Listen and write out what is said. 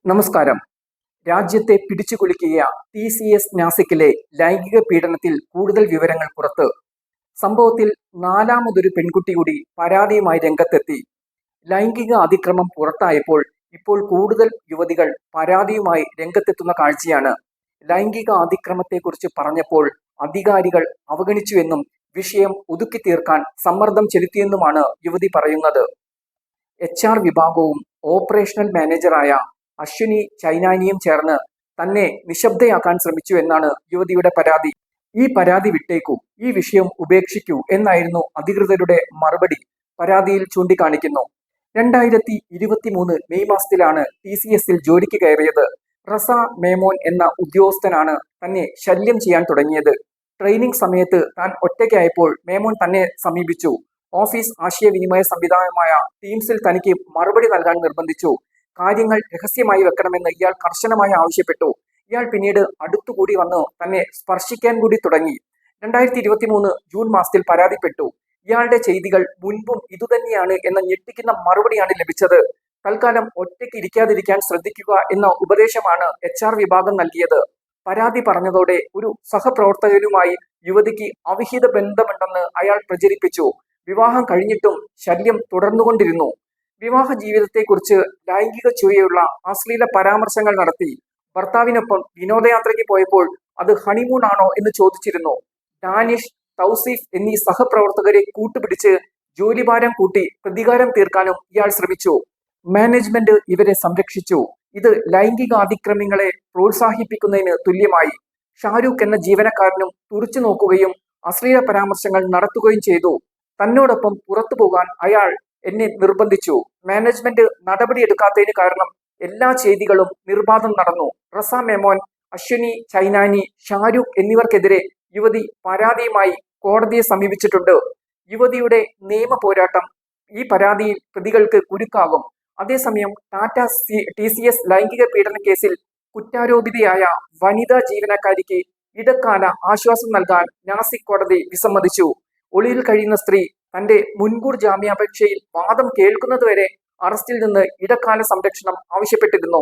നമസ്കാരം. രാജ്യത്തെ പിടിച്ചുകുലുക്കിയ TCS നാസിക്കിലെ ലൈംഗിക പീഡനത്തിൽ കൂടുതൽ വിവരങ്ങൾ പുറത്ത്. സംഭവത്തിൽ നാലാമതൊരു പെൺകുട്ടി കൂടി പരാതിയുമായി രംഗത്തെത്തി. ലൈംഗിക അതിക്രമം പുറത്തായപ്പോൾ ഇപ്പോൾ കൂടുതൽ യുവതികൾ പരാതിയുമായി രംഗത്തെത്തുന്ന കാഴ്ചയാണ്. ലൈംഗിക അതിക്രമത്തെക്കുറിച്ച് പറഞ്ഞപ്പോൾ അധികാരികൾ അവഗണിച്ചുവെന്നും വിഷയം ഒതുക്കി തീർക്കാൻ സമ്മർദ്ദം ചെലുത്തിയെന്നുമാണ് യുവതി പറയുന്നത്. HR വിഭാഗവും ഓപ്പറേഷണൽ മാനേജറായ അശ്വിനി ചൈനാനിയും ചേർന്ന് തന്നെ നിശബ്ദയാക്കാൻ ശ്രമിച്ചു എന്നാണ് യുവതിയുടെ പരാതി. ഈ പരാതി വിട്ടേക്കൂ, ഈ വിഷയം ഉപേക്ഷിക്കൂ എന്നായിരുന്നു അധികൃതരുടെ മറുപടി. പരാതിയിൽ ചൂണ്ടിക്കാണിക്കുന്നു. 2023 മെയ് മാസത്തിലാണ് TCSൽ ജോലിക്ക് കയറിയത്. റസ മേമോൻ എന്ന ഉദ്യോഗസ്ഥനാണ് തന്നെ ശല്യം ചെയ്യാൻ തുടങ്ങിയത്. ട്രെയിനിങ് സമയത്ത് താൻ ഒറ്റയ്ക്കായപ്പോൾ മേമോൻ തന്നെ സമീപിച്ചു. ഓഫീസ് ആശയവിനിമയ സംവിധാനമായ ടീംസിൽ തനിക്ക് മറുപടി നൽകാൻ നിർബന്ധിച്ചു. കാര്യങ്ങൾ രഹസ്യമായി വെക്കണമെന്ന് ഇയാൾ കർശനമായി ആവശ്യപ്പെട്ടു. ഇയാൾ പിന്നീട് അടുത്തുകൂടി വന്ന് തന്നെ സ്പർശിക്കാൻ കൂടി തുടങ്ങി. 2023 ജൂൺ മാസത്തിൽ പരാതിപ്പെട്ടു. ഇയാളുടെ ചെയ്തികൾ മുൻപും ഇതുതന്നെയാണ് എന്ന ഞെട്ടിക്കുന്ന മറുപടിയാണ് ലഭിച്ചത്. തൽക്കാലം ഒറ്റയ്ക്ക് ഇരിക്കാതിരിക്കാൻ ശ്രദ്ധിക്കുക എന്ന ഉപദേശമാണ് HR വിഭാഗം നൽകിയത്. പരാതി പറഞ്ഞതോടെ ഒരു സഹപ്രവർത്തകനുമായി യുവതിക്ക് അവിഹിത ബന്ധമുണ്ടെന്ന് അയാൾ പ്രചരിപ്പിച്ചു. വിവാഹം കഴിഞ്ഞിട്ടും ശല്യം തുടർന്നുകൊണ്ടിരുന്നു. വിവാഹ ജീവിതത്തെക്കുറിച്ച് ലൈംഗിക ചുവയുള്ള അശ്ലീല പരാമർശങ്ങൾ നടത്തി. ഭർത്താവിനൊപ്പം വിനോദയാത്രയ്ക്ക് പോയപ്പോൾ അത് ഹണിമൂൺ ആണോ എന്ന് ചോദിച്ചിരുന്നു. ഡാനിഷ്, തൗസീഫ് എന്നീ സഹപ്രവർത്തകരെ കൂട്ടുപിടിച്ച് ജോലിഭാരം കൂട്ടി പ്രതികാരം തീർക്കാനും ഇയാൾ ശ്രമിച്ചു. മാനേജ്മെന്റ് ഇവരെ സംരക്ഷിച്ചു. ഇത് ലൈംഗിക അതിക്രമങ്ങളെ പ്രോത്സാഹിപ്പിക്കുന്നതിന് തുല്യമായി. ഷാരൂഖ് എന്ന ജീവനക്കാരനും തുറിച്ചു നോക്കുകയും അശ്ലീല പരാമർശങ്ങൾ നടത്തുകയും ചെയ്തു. തന്നോടൊപ്പം പുറത്തു പോകാൻ അയാൾ എന്നെ നിർബന്ധിച്ചു. മാനേജ്മെന്റ് നടപടിയെടുക്കാത്തതിന് കാരണം എല്ലാ ചെയ്തികളും നിർബാധം നടന്നു. റസ മേമോൻ, അശ്വിനി ചൈനാനി, ഷാരൂഖ് എന്നിവർക്കെതിരെ യുവതി പരാതിയുമായി കോടതിയെ സമീപിച്ചിട്ടുണ്ട്. യുവതിയുടെ നിയമ പോരാട്ടം ഈ പരാതിയിൽ പ്രതികൾക്ക് കുരുക്കാകും. അതേസമയം ടാറ്റ TCS ലൈംഗിക പീഡന കേസിൽ കുറ്റാരോപിതയായ വനിതാ ജീവനക്കാരിക്ക് ഇടക്കാല ആശ്വാസം നൽകാൻ നാസിക് കോടതി വിസമ്മതിച്ചു. ഒളിയിൽ കഴിയുന്ന സ്ത്രീ തന്റെ മുൻകൂർ ജാമ്യാപേക്ഷയിൽ വാദം കേൾക്കുന്നതുവരെ അറസ്റ്റിൽ നിന്ന് ഇടക്കാല സംരക്ഷണം ആവശ്യപ്പെട്ടിരുന്നു.